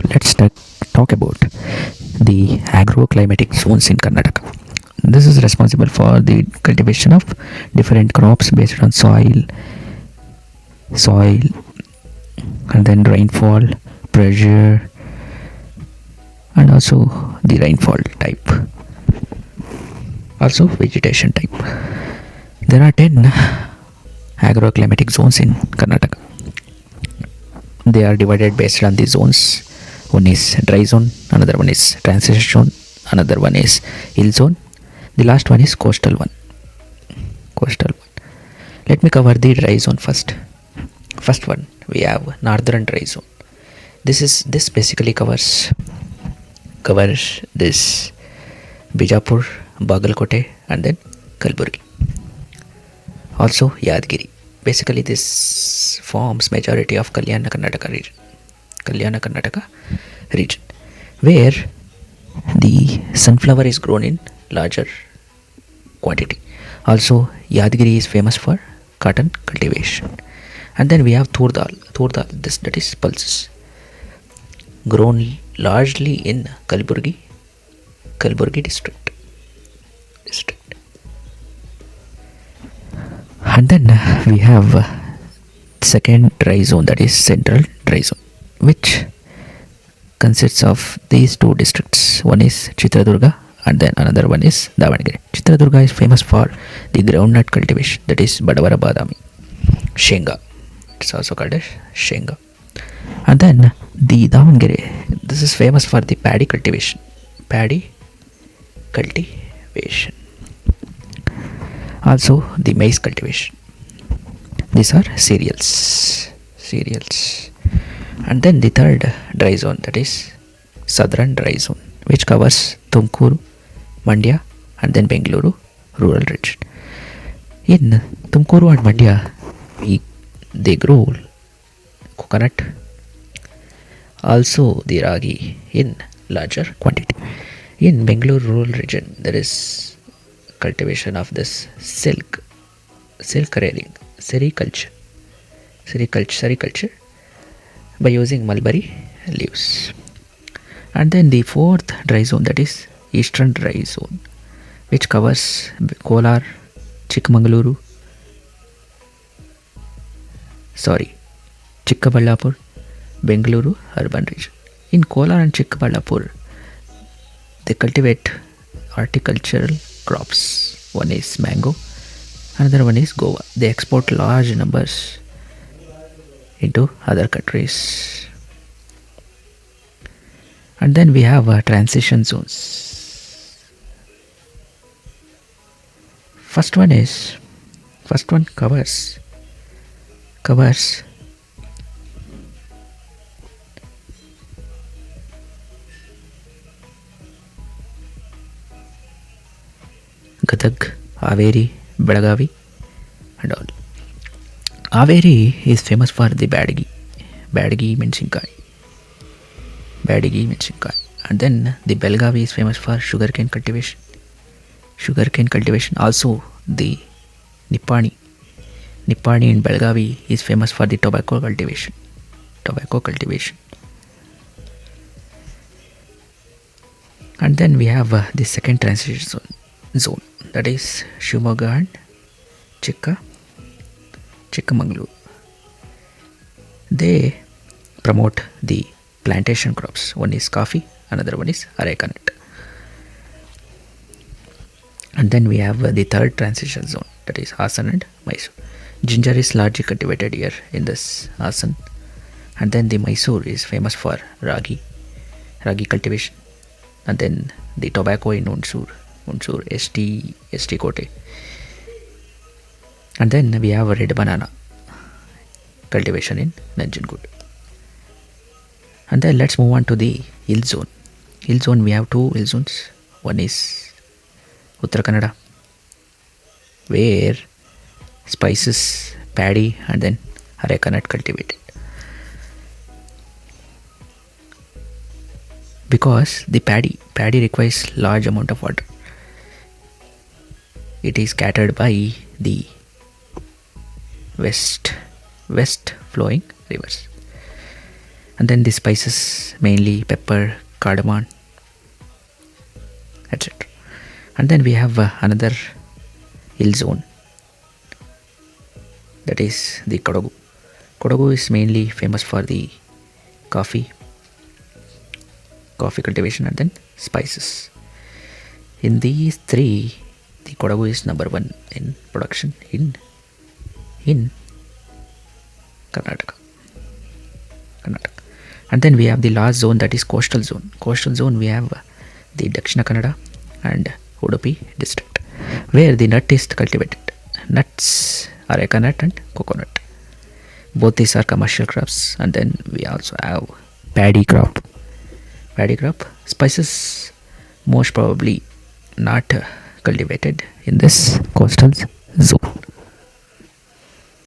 let's talk about the agro-climatic zones in Karnataka. This is responsible for the cultivation of different crops based on soil, and then rainfall, pressure, and also the rainfall type, also vegetation type. There are 10 agroclimatic zones in Karnataka. They are divided based on the zones. One is dry zone, another one is transition zone, another one is hill zone, the last one is coastal one. Let me cover the dry zone first. First one, we have northern dry zone. This basically covers this Bijapur, Bagalkote, and then Kalburgi. Also Yadgiri. Basically, this forms majority of Kalyana Karnataka region, where the sunflower is grown in larger quantity. Also, Yadgiri is famous for cotton cultivation. And then we have Turdal, that is pulses, grown largely in Kalburgi district. And then we have second dry zone, that is central dry zone, which consists of these two districts. One is Chitradurga and then another one is Davangere. Chitradurga is famous for the groundnut cultivation, that is Badavara Badami, Shenga. It's also called as Shenga. And then the Davangere, this is famous for the paddy cultivation. Also the maize cultivation. These are cereals. And then the third dry zone, that is southern dry zone, which covers Tumkuru, Mandya, and then Bengaluru rural region. In Tumkuru and Mandya, they grow coconut, also the ragi in larger quantity. In Bengaluru rural region, there is cultivation of this silk rearing, sericulture by using mulberry leaves. And then the fourth dry zone, that is eastern dry zone, which covers Kolar, Chikmagaluru, Chikkaballapur, Bengaluru urban region. In Kolar and Chikkaballapur, they cultivate horticultural crops. One is mango, another one is guava. They export large numbers into other countries. And then we have transition zones. First one covers Gadag, Haveri, Belagavi, and all. Haveri is famous for the Badagi Mensinkai. And then the Belagavi is famous for sugarcane cultivation. Also the Nippani in Belagavi is famous for the tobacco cultivation. And then we have the second transition zone, that is Shimoga and Chikmagaluru. They promote the plantation crops. One is coffee, another one is areca nut. And then we have the third transition zone, that is Hassan and Mysore. Ginger is largely cultivated here in this Hassan. And then the Mysore is famous for ragi cultivation. And then the tobacco in Unsur, ST Kote. And then we have red banana cultivation in Nanjangud. And then let's move on to the hill zone. We have two hill zones. One is Uttara Kannada, where spices, paddy, and then areca nut cultivated. Because the paddy requires large amount of water. It is scattered by the west flowing rivers. And then the spices, mainly pepper, cardamom, etc. And then we have another hill zone, that is the Kodagu. Kodagu is mainly famous for the coffee, coffee cultivation, and then spices. In these three, the Kodagu is number one in production in Karnataka. Karnataka. And then we have the last zone, that is coastal zone. Coastal zone, we have the Dakshina Kannada and Udupi district, where the nut is cultivated. Nuts, areca nut and coconut. Both these are commercial crops. And then we also have paddy crop. Paddy crop, spices, most probably not cultivated in this coastal zone.